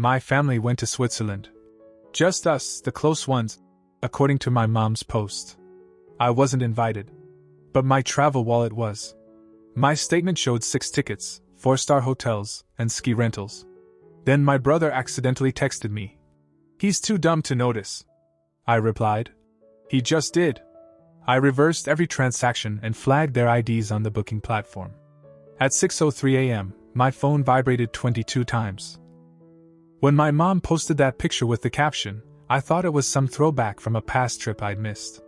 My family went to Switzerland. Just us, the close ones, according to my mom's post. I wasn't invited. But my travel wallet was. My statement showed 6 tickets, 4-star hotels, and ski rentals. Then my brother accidentally texted me. He's too dumb to notice. I replied. He just did. I reversed every transaction and flagged their IDs on the booking platform. At 6:03 a.m., my phone vibrated 22 times. When my mom posted that picture with the caption, I thought it was some throwback from a past trip I'd missed.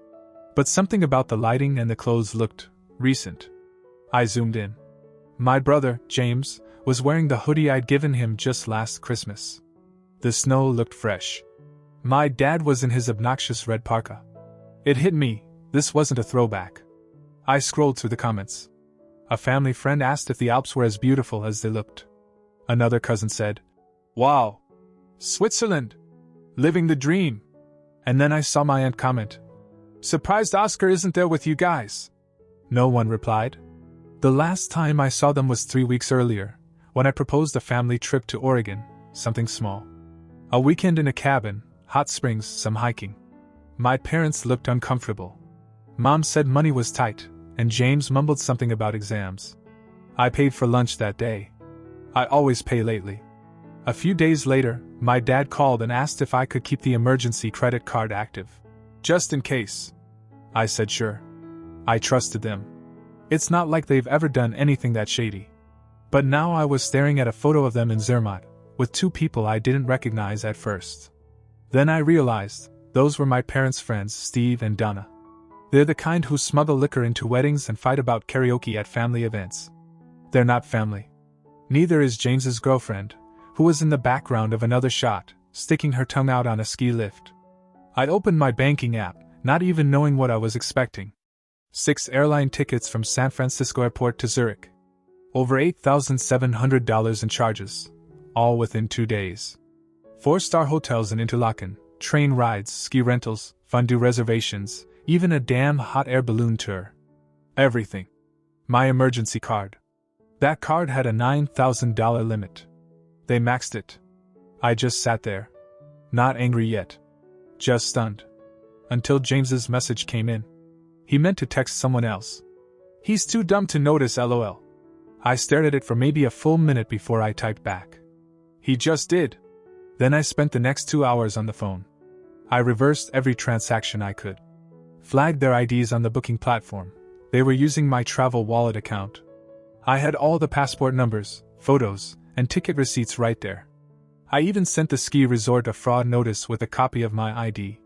But something about the lighting and the clothes looked recent. I zoomed in. My brother, James, was wearing the hoodie I'd given him just last Christmas. The snow looked fresh. My dad was in his obnoxious red parka. It hit me, this wasn't a throwback. I scrolled through the comments. A family friend asked if the Alps were as beautiful as they looked. Another cousin said, "Wow! Switzerland! Living the dream!" And then I saw my aunt comment, "Surprised Oscar isn't there with you guys." No one replied. The last time I saw them was 3 weeks earlier, when I proposed a family trip to Oregon, something small. A weekend in a cabin, hot springs, some hiking. My parents looked uncomfortable. Mom said money was tight, and James mumbled something about exams. I paid for lunch that day. I always pay lately. A few days later, my dad called and asked if I could keep the emergency credit card active. Just in case. I said sure. I trusted them. It's not like they've ever done anything that shady. But now I was staring at a photo of them in Zermatt, with 2 people I didn't recognize at first. Then I realized, those were my parents' friends, Steve and Donna. They're the kind who smuggle liquor into weddings and fight about karaoke at family events. They're not family. Neither is James's girlfriend, who was in the background of another shot, sticking her tongue out on a ski lift. I opened my banking app, not even knowing what I was expecting. 6 airline tickets from San Francisco Airport to Zurich. Over $8,700 in charges, all within 2 days. 4-star hotels in Interlaken, train rides, ski rentals, fondue reservations, even a damn hot air balloon tour. Everything. My emergency card. That card had a $9,000 limit. They maxed it. I just sat there. Not angry yet. Just stunned. Until James's message came in. He meant to text someone else. He's too dumb to notice, LOL. I stared at it for maybe a full minute before I typed back. He just did. Then I spent the next 2 hours on the phone. I reversed every transaction I could. Flagged their IDs on the booking platform. They were using my travel wallet account. I had all the passport numbers, photos, and ticket receipts right there. I even sent the ski resort a fraud notice with a copy of my ID.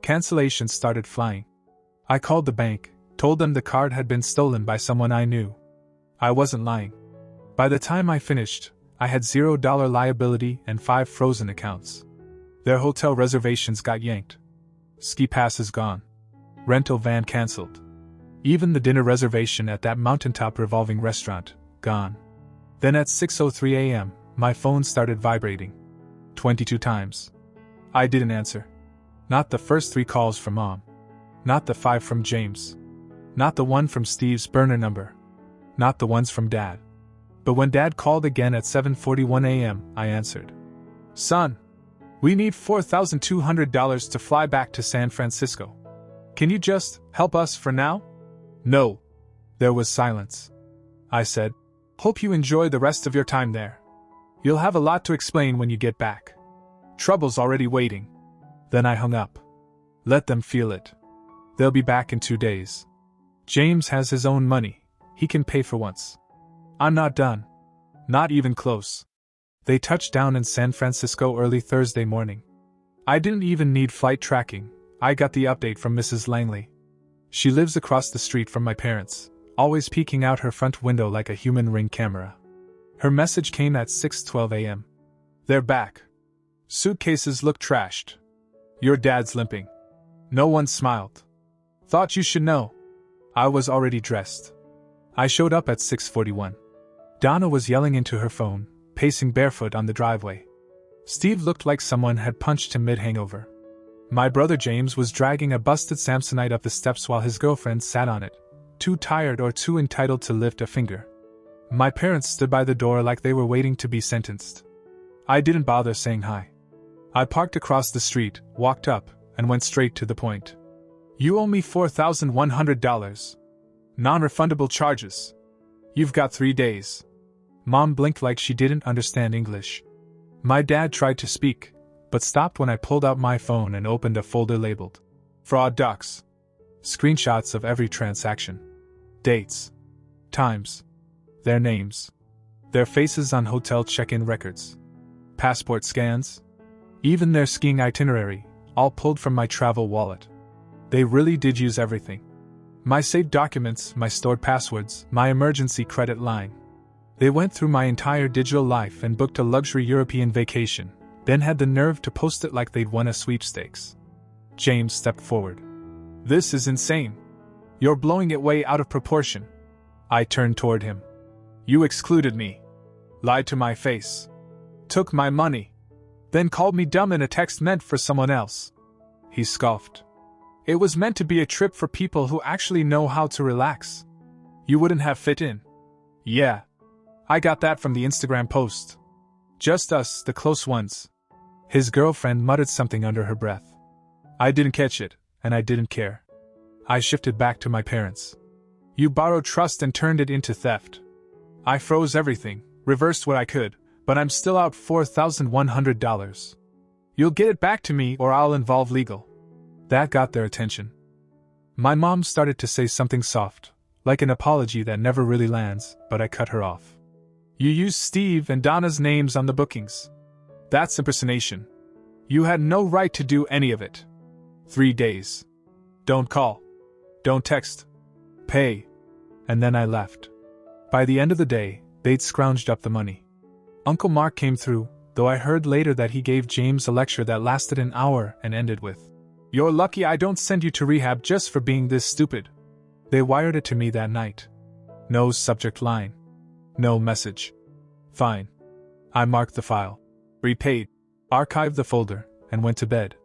Cancellations started flying. I called the bank, told them the card had been stolen by someone I knew. I wasn't lying. By the time I finished, I had $0 liability and 5 frozen accounts. Their hotel reservations got yanked. Ski passes gone. Rental van cancelled. Even the dinner reservation at that mountaintop revolving restaurant, gone. Then at 6:03 a.m., my phone started vibrating. 22 times. I didn't answer. Not the first 3 calls from Mom. Not the 5 from James. Not the one from Steve's burner number. Not the ones from Dad. But when Dad called again at 7:41 a.m., I answered. "Son, we need $4,200 to fly back to San Francisco. Can you just help us for now?" "No." There was silence. I said, "Hope you enjoy the rest of your time there. You'll have a lot to explain when you get back. Trouble's already waiting." Then I hung up. Let them feel it. They'll be back in 2 days. James has his own money. He can pay for once. I'm not done. Not even close. They touched down in San Francisco early Thursday morning. I didn't even need flight tracking. I got the update from Mrs. Langley. She lives across the street from my parents, always peeking out her front window like a human Ring camera. Her message came at 6:12 a.m. "They're back. Suitcases look trashed. Your dad's limping." No one smiled. "Thought you should know." I was already dressed. I showed up at 6:41. Donna was yelling into her phone, pacing barefoot on the driveway. Steve looked like someone had punched him mid-hangover. My brother James was dragging a busted Samsonite up the steps while his girlfriend sat on it, too tired or too entitled to lift a finger. My parents stood by the door like they were waiting to be sentenced. I didn't bother saying hi. I parked across the street, walked up, and went straight to the point. You owe me $4,100. Non-refundable charges. You've got 3 days. Mom blinked like she didn't understand English. My dad tried to speak, but stopped when I pulled out my phone and opened a folder labeled Fraud Docs. Screenshots of every transaction. Dates. Times. Their names. Their faces on hotel check-in records. Passport scans. Even their skiing itinerary, all pulled from my travel wallet. They really did use everything. My saved documents, my stored passwords, my emergency credit line. They went through my entire digital life and booked a luxury European vacation, then had the nerve to post it like they'd won a sweepstakes. James stepped forward. This is insane. You're blowing it way out of proportion. I turned toward him. You excluded me. Lied to my face. Took my money. Then called me dumb in a text meant for someone else. He scoffed. It was meant to be a trip for people who actually know how to relax. You wouldn't have fit in. Yeah. I got that from the Instagram post. Just us, the close ones. His girlfriend muttered something under her breath. I didn't catch it, and I didn't care. I shifted back to my parents. You borrowed trust and turned it into theft. I froze everything, reversed what I could, but I'm still out $4,100. You'll get it back to me or I'll involve legal. That got their attention. My mom started to say something soft, like an apology that never really lands, but I cut her off. You used Steve and Donna's names on the bookings. That's impersonation. You had no right to do any of it. 3 days. Don't call. Don't text. Pay. And then I left. By the end of the day, they'd scrounged up the money. Uncle Mark came through, though I heard later that he gave James a lecture that lasted an hour and ended with, "You're lucky I don't send you to rehab just for being this stupid." They wired it to me that night. No subject line. No message. Fine. I marked the file. Repaid. Archived the folder, and went to bed.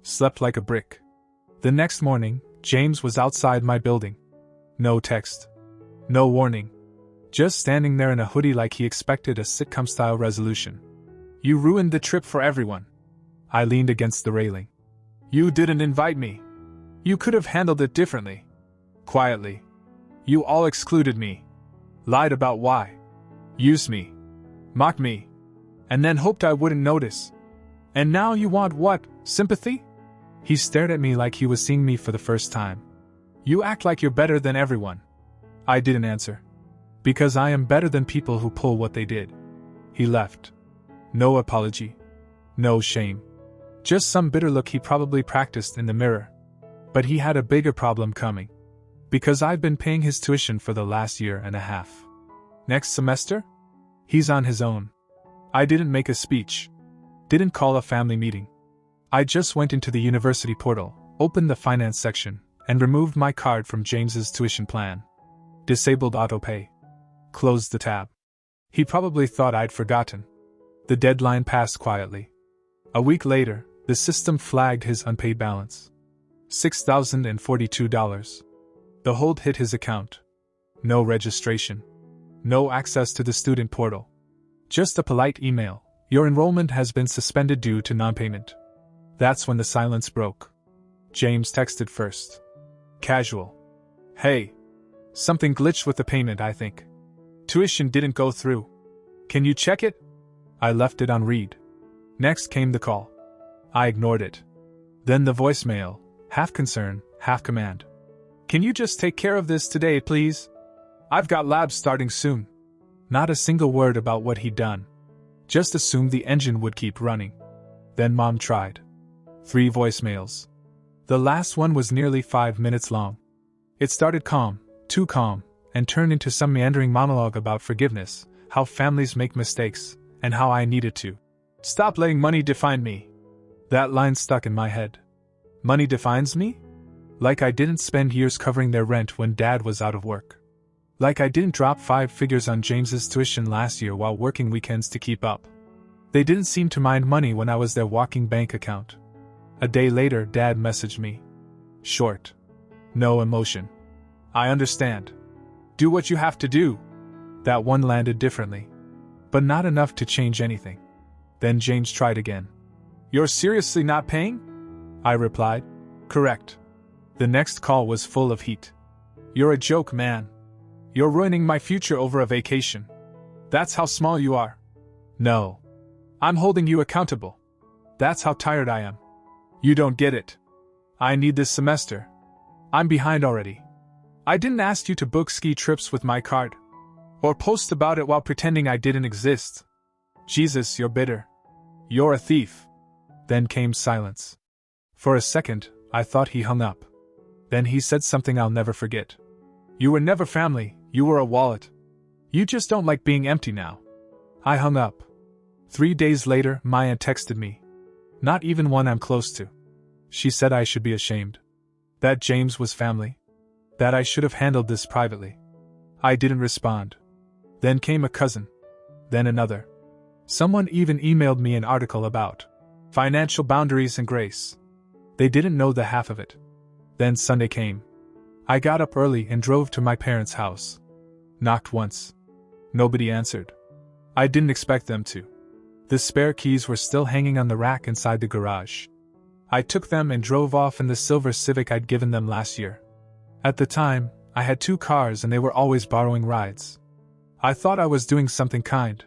Slept like a brick. The next morning, James was outside my building. No text. No warning. Just standing there in a hoodie like he expected a sitcom-style resolution. You ruined the trip for everyone. I leaned against the railing. You didn't invite me. You could have handled it differently. Quietly. You all excluded me. Lied about why. Used me. Mocked me. And then hoped I wouldn't notice. And now you want what? Sympathy? He stared at me like he was seeing me for the first time. You act like you're better than everyone. I didn't answer. Because I am better than people who pull what they did. He left. No apology. No shame. Just some bitter look he probably practiced in the mirror. But he had a bigger problem coming. Because I've been paying his tuition for the last year and a half. Next semester? He's on his own. I didn't make a speech. Didn't call a family meeting. I just went into the university portal, opened the finance section, and removed my card from James's tuition plan. Disabled autopay. Closed the tab. He probably thought I'd forgotten. The deadline passed quietly. A week later, the system flagged his unpaid balance. $6,042. The hold hit his account. No registration. No access to the student portal. Just a polite email. Your enrollment has been suspended due to non-payment. That's when the silence broke. James texted first. Casual. Hey. Something glitched with the payment, I think. Tuition didn't go through. Can you check it? I left it on read. Next came the call. I ignored it. Then the voicemail, half concern, half command. Can you just take care of this today, please? I've got labs starting soon. Not a single word about what he'd done. Just assumed the engine would keep running. Then Mom tried. 3 voicemails. The last one was nearly 5 minutes long. It started calm, too calm, and turned into some meandering monologue about forgiveness, how families make mistakes, and how I needed to stop letting money define me. That line stuck in my head. Money defines me? Like I didn't spend years covering their rent when Dad was out of work. Like I didn't drop 5 figures on James's tuition last year while working weekends to keep up. They didn't seem to mind money when I was their walking bank account. A day later, Dad messaged me. Short. No emotion. I understand. Do what you have to do. That one landed differently. But not enough to change anything. Then James tried again. "You're seriously not paying?" I replied. "Correct." The next call was full of heat. "You're a joke, man. You're ruining my future over a vacation. That's how small you are." "No. I'm holding you accountable. That's how tired I am. You don't get it. I need this semester. I'm behind already. I didn't ask you to book ski trips with my card. Or post about it while pretending I didn't exist. Jesus, you're bitter. You're a thief." Then came silence. For a second, I thought he hung up. Then he said something I'll never forget. "You were never family, you were a wallet. You just don't like being empty now." I hung up. 3 days later, Maya texted me. Not even one I'm close to. She said I should be ashamed. That James was family. That I should have handled this privately. I didn't respond. Then came a cousin. Then another. Someone even emailed me an article about financial boundaries and grace. They didn't know the half of it. Then Sunday came. I got up early and drove to my parents' house. Knocked once. Nobody answered. I didn't expect them to. The spare keys were still hanging on the rack inside the garage. I took them and drove off in the silver Civic I'd given them last year. At the time, I had 2 cars and they were always borrowing rides. I thought I was doing something kind.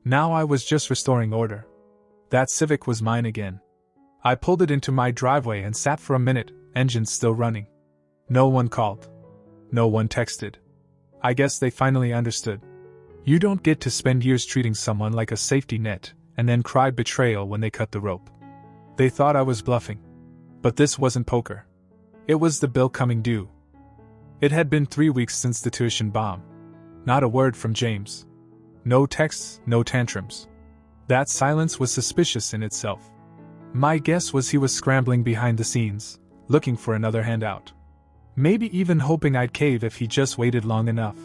Now I was just restoring order. That Civic was mine again. I pulled it into my driveway and sat for a minute, engine still running. No one called. No one texted. I guess they finally understood. You don't get to spend years treating someone like a safety net, and then cry betrayal when they cut the rope. They thought I was bluffing. But this wasn't poker. It was the bill coming due. It had been 3 weeks since the tuition bomb. Not a word from James. No texts, no tantrums. That silence was suspicious in itself. My guess was he was scrambling behind the scenes, looking for another handout. Maybe even hoping I'd cave if he just waited long enough.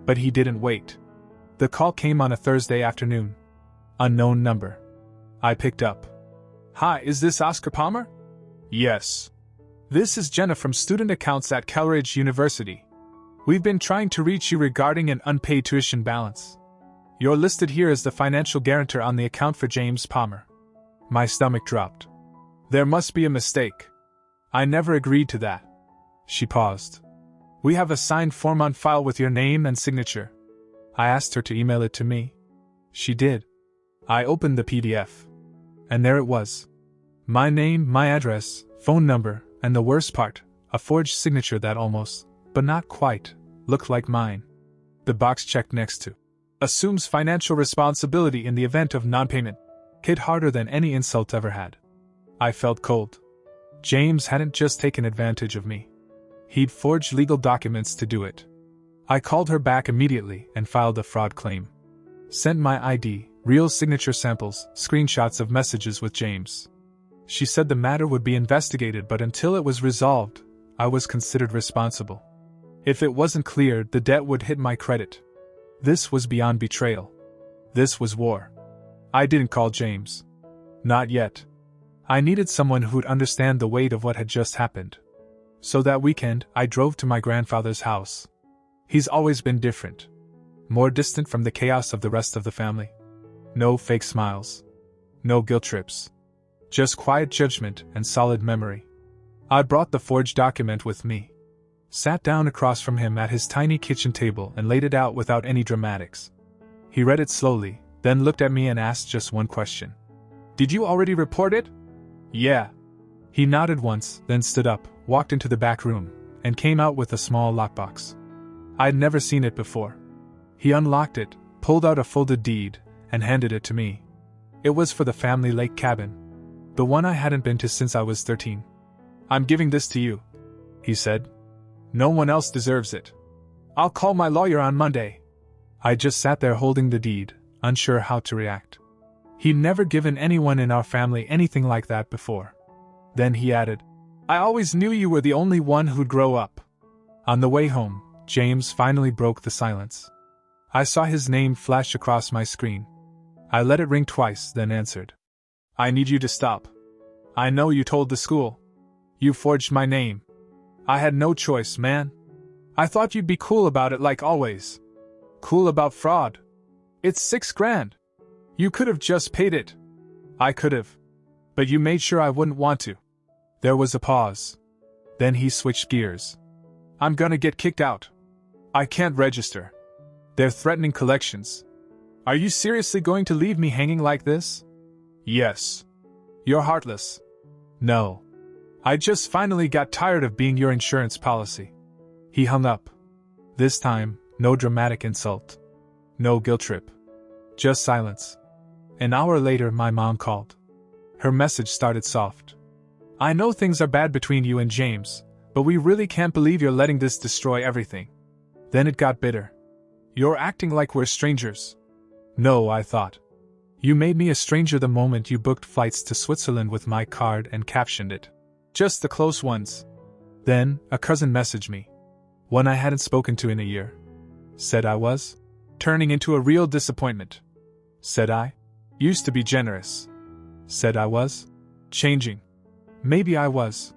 But he didn't wait. The call came on a Thursday afternoon. Unknown number. I picked up. "Hi, is this Oscar Palmer?" "Yes. This is Jenna from Student Accounts at Calridge University. We've been trying to reach you regarding an unpaid tuition balance. You're listed here as the financial guarantor on the account for James Palmer." My stomach dropped. There must be a mistake. I never agreed to that. She paused. "We have a signed form on file with your name and signature." I asked her to email it to me. She did. I opened the PDF. And there it was. My name, my address, phone number, and the worst part, a forged signature that almost, but not quite, looked like mine. The box checked next to assumes financial responsibility in the event of non-payment hit harder than any insult ever had. I felt cold. James hadn't just taken advantage of me. He'd forged legal documents to do it. I called her back immediately and filed a fraud claim. Sent my ID, real signature samples, screenshots of messages with James. She said the matter would be investigated, but until it was resolved, I was considered responsible. If it wasn't cleared, the debt would hit my credit. This was beyond betrayal. This was war. I didn't call James. Not yet. I needed someone who'd understand the weight of what had just happened. So that weekend, I drove to my grandfather's house. He's always been different. More distant from the chaos of the rest of the family. No fake smiles. No guilt trips. Just quiet judgment and solid memory. I brought the forged document with me. Sat down across from him at his tiny kitchen table and laid it out without any dramatics. He read it slowly, then looked at me and asked just one question. "Did you already report it?" "Yeah." He nodded once, then stood up, walked into the back room, and came out with a small lockbox. I'd never seen it before. He unlocked it, pulled out a folded deed, and handed it to me. It was for the family lake cabin. The one I hadn't been to since I was 13. "I'm giving this to you," he said. "No one else deserves it. I'll call my lawyer on Monday." I just sat there holding the deed, unsure how to react. He'd never given anyone in our family anything like that before. Then he added, "I always knew you were the only one who'd grow up." On the way home, James finally broke the silence. I saw his name flash across my screen. I let it ring twice, then answered. "I need you to stop. I know you told the school. You forged my name. I had no choice, man. I thought you'd be cool about it like always. Cool about fraud. It's $6,000. You could have just paid it. I could have. But you made sure I wouldn't want to. There was a pause. Then he switched gears. I'm gonna get kicked out. I can't register. They're threatening collections. Are you seriously going to leave me hanging like this? Yes. You're heartless. No. I just finally got tired of being your insurance policy. He hung up. This time, no dramatic insult. No guilt trip. Just silence. An hour later, my mom called. Her message started soft. I know things are bad between you and James, but we really can't believe you're letting this destroy everything. Then it got bitter. You're acting like we're strangers. No, I thought. You made me a stranger the moment you booked flights to Switzerland with my card and captioned it. Just the close ones. Then, a cousin messaged me. One I hadn't spoken to in a year. Said I was turning into a real disappointment. Said I used to be generous. Said I was changing. Maybe I was.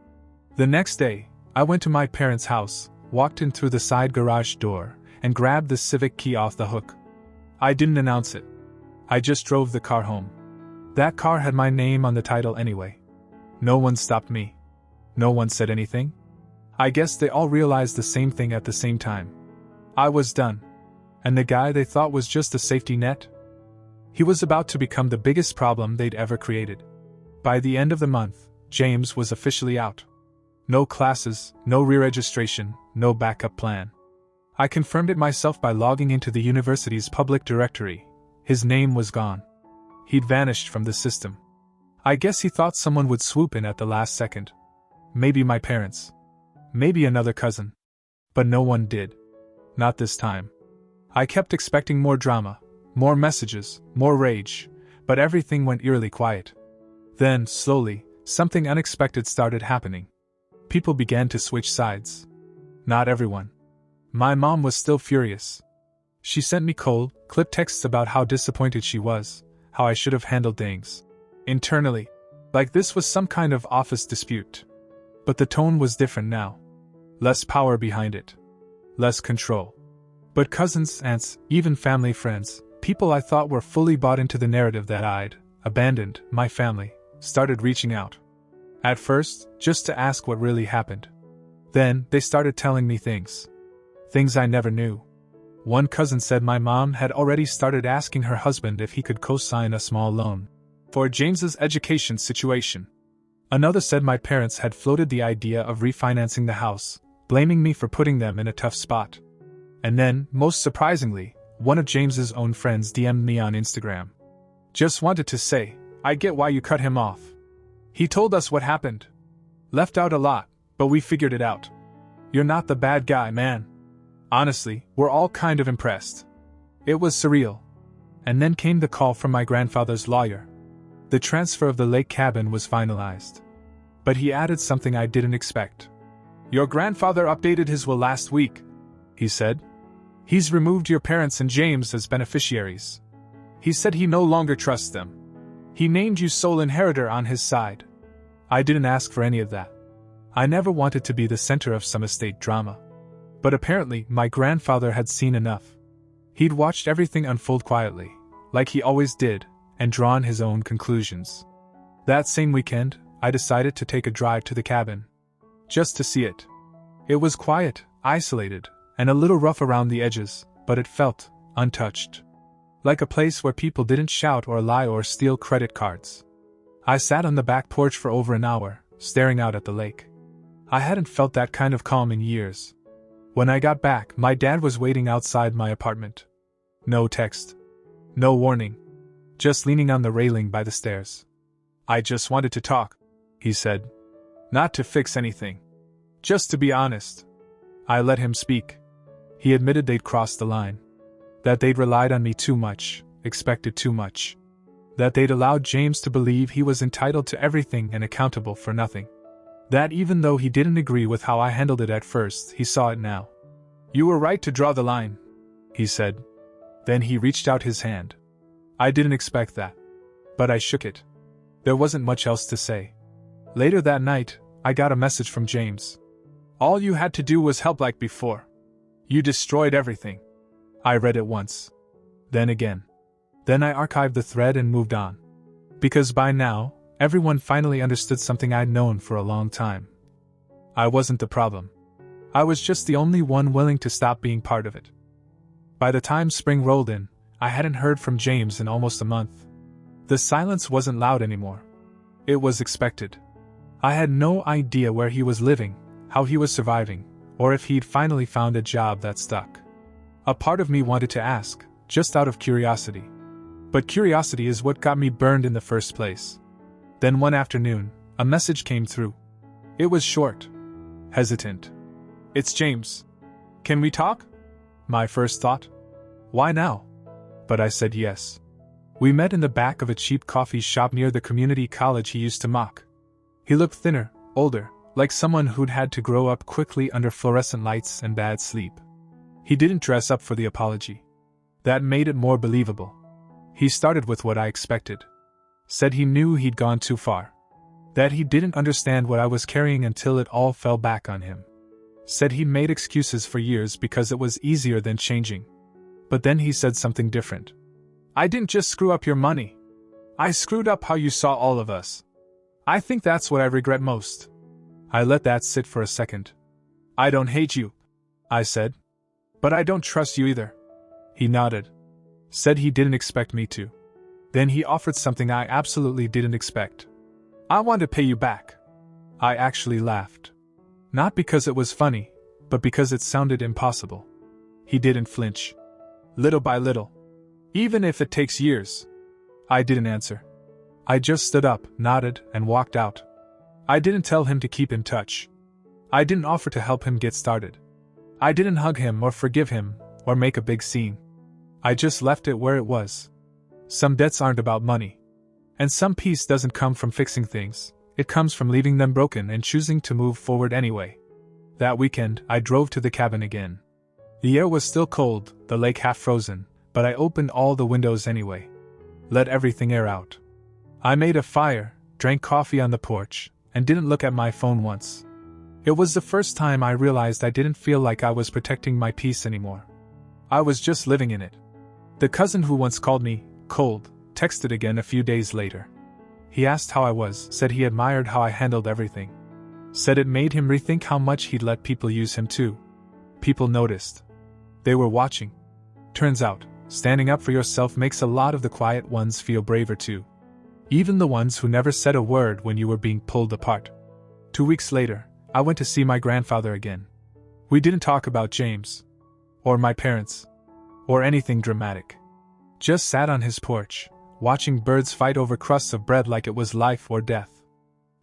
The next day, I went to my parents' house, walked in through the side garage door, and grabbed the Civic key off the hook. I didn't announce it. I just drove the car home. That car had my name on the title anyway. No one stopped me. No one said anything. I guess they all realized the same thing at the same time. I was done. And the guy they thought was just a safety net? He was about to become the biggest problem they'd ever created. By the end of the month, James was officially out. No classes, no re-registration, no backup plan. I confirmed it myself by logging into the university's public directory. His name was gone. He'd vanished from the system. I guess he thought someone would swoop in at the last second. Maybe my parents. Maybe another cousin. But no one did. Not this time. I kept expecting more drama, more messages, more rage, but everything went eerily quiet. Then, slowly, something unexpected started happening. People began to switch sides. Not everyone. My mom was still furious. She sent me cold, clipped texts about how disappointed she was, how I should have handled things. Internally, like this was some kind of office dispute. But the tone was different now. Less power behind it. Less control. But cousins, aunts, even family friends, people I thought were fully bought into the narrative that I'd abandoned my family, started reaching out. At first, just to ask what really happened. Then, they started telling me things. Things I never knew. One cousin said my mom had already started asking her husband if he could co-sign a small loan for James's education situation. Another said my parents had floated the idea of refinancing the house, blaming me for putting them in a tough spot. And then, most surprisingly, one of James's own friends DM'd me on Instagram. Just wanted to say, I get why you cut him off. He told us what happened. Left out a lot, but we figured it out. You're not the bad guy, man. Honestly, we're all kind of impressed. It was surreal. And then came the call from my grandfather's lawyer. The transfer of the lake cabin was finalized. But he added something I didn't expect. Your grandfather updated his will last week, he said. He's removed your parents and James as beneficiaries. He said he no longer trusts them. He named you sole inheritor on his side. I didn't ask for any of that. I never wanted to be the center of some estate drama. But apparently, my grandfather had seen enough. He'd watched everything unfold quietly, like he always did, and drawn his own conclusions. That same weekend, I decided to take a drive to the cabin. Just to see it. It was quiet, isolated, and a little rough around the edges, but it felt untouched. Like a place where people didn't shout or lie or steal credit cards. I sat on the back porch for over an hour, staring out at the lake. I hadn't felt that kind of calm in years. When I got back, my dad was waiting outside my apartment. No text. No warning. Just leaning on the railing by the stairs. I just wanted to talk, he said. Not to fix anything. Just to be honest. I let him speak. He admitted they'd crossed the line. That they'd relied on me too much, expected too much. That they'd allowed James to believe he was entitled to everything and accountable for nothing. That even though he didn't agree with how I handled it at first, he saw it now. You were right to draw the line, he said. Then he reached out his hand. I didn't expect that. But I shook it. There wasn't much else to say. Later that night, I got a message from James. All you had to do was help like before. You destroyed everything. I read it once. Then again. Then I archived the thread and moved on. Because by now, everyone finally understood something I'd known for a long time. I wasn't the problem. I was just the only one willing to stop being part of it. By the time spring rolled in, I hadn't heard from James in almost a month. The silence wasn't loud anymore. It was expected. I had no idea where he was living, how he was surviving, or if he'd finally found a job that stuck. A part of me wanted to ask, just out of curiosity. But curiosity is what got me burned in the first place. Then one afternoon, a message came through. It was short. Hesitant. "It's James. Can we talk?" My first thought. Why now? But I said yes. We met in the back of a cheap coffee shop near the community college he used to mock. He looked thinner, older, like someone who'd had to grow up quickly under fluorescent lights and bad sleep. He didn't dress up for the apology. That made it more believable. He started with what I expected. Said he knew he'd gone too far. That he didn't understand what I was carrying until it all fell back on him. Said he'd made excuses for years because it was easier than changing. But then he said something different. "I didn't just screw up your money. I screwed up how you saw all of us. I think that's what I regret most." I let that sit for a second. "I don't hate you," I said. "But I don't trust you either." He nodded. Said he didn't expect me to. Then he offered something I absolutely didn't expect. "I want to pay you back." I actually laughed. Not because it was funny, but because it sounded impossible. He didn't flinch. "Little by little. Even if it takes years." I didn't answer. I just stood up, nodded, and walked out. I didn't tell him to keep in touch. I didn't offer to help him get started. I didn't hug him or forgive him, or make a big scene. I just left it where it was. Some debts aren't about money. And some peace doesn't come from fixing things, it comes from leaving them broken and choosing to move forward anyway. That weekend, I drove to the cabin again. The air was still cold, the lake half frozen, but I opened all the windows anyway. Let everything air out. I made a fire, drank coffee on the porch, and didn't look at my phone once. It was the first time I realized I didn't feel like I was protecting my peace anymore. I was just living in it. The cousin who once called me cold texted again a few days later. He asked how I was, said he admired how I handled everything. Said it made him rethink how much he'd let people use him too. People noticed. They were watching. Turns out, standing up for yourself makes a lot of the quiet ones feel braver too. Even the ones who never said a word when you were being pulled apart. 2 weeks later, I went to see my grandfather again. We didn't talk about James. Or my parents. Or anything dramatic. Just sat on his porch, watching birds fight over crusts of bread like it was life or death.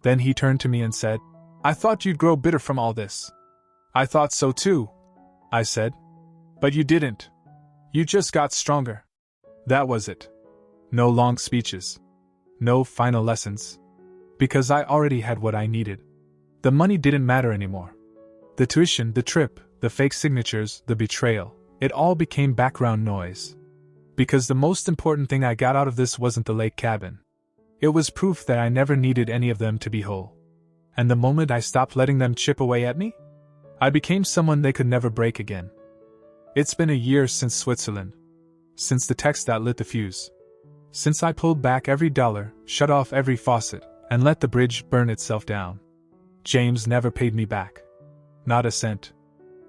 Then he turned to me and said, "I thought you'd grow bitter from all this." "I thought so too," I said. "But you didn't. You just got stronger." That was it. No long speeches. No final lessons. Because I already had what I needed. The money didn't matter anymore. The tuition, the trip, the fake signatures, the betrayal, it all became background noise. Because the most important thing I got out of this wasn't the lake cabin. It was proof that I never needed any of them to be whole. And the moment I stopped letting them chip away at me, I became someone they could never break again. It's been a year since Switzerland. Since the text that lit the fuse. Since I pulled back every dollar, shut off every faucet, and let the bridge burn itself down. James never paid me back. Not a cent.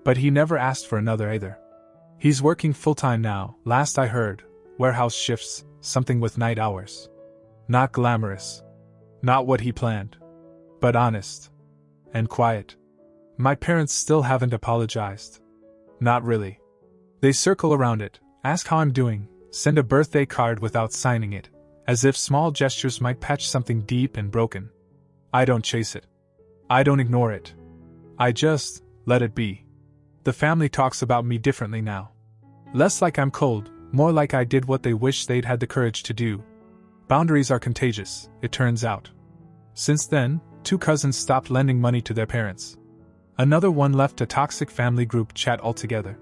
But he never asked for another either. He's working full-time now, last I heard, warehouse shifts, something with night hours. Not glamorous. Not what he planned. But honest. And quiet. My parents still haven't apologized. Not really. They circle around it, ask how I'm doing, send a birthday card without signing it, as if small gestures might patch something deep and broken. I don't chase it. I don't ignore it. I just let it be. The family talks about me differently now. Less like I'm cold, more like I did what they wish they'd had the courage to do. Boundaries are contagious, it turns out. Since then, 2 cousins stopped lending money to their parents. Another one left a toxic family group chat altogether.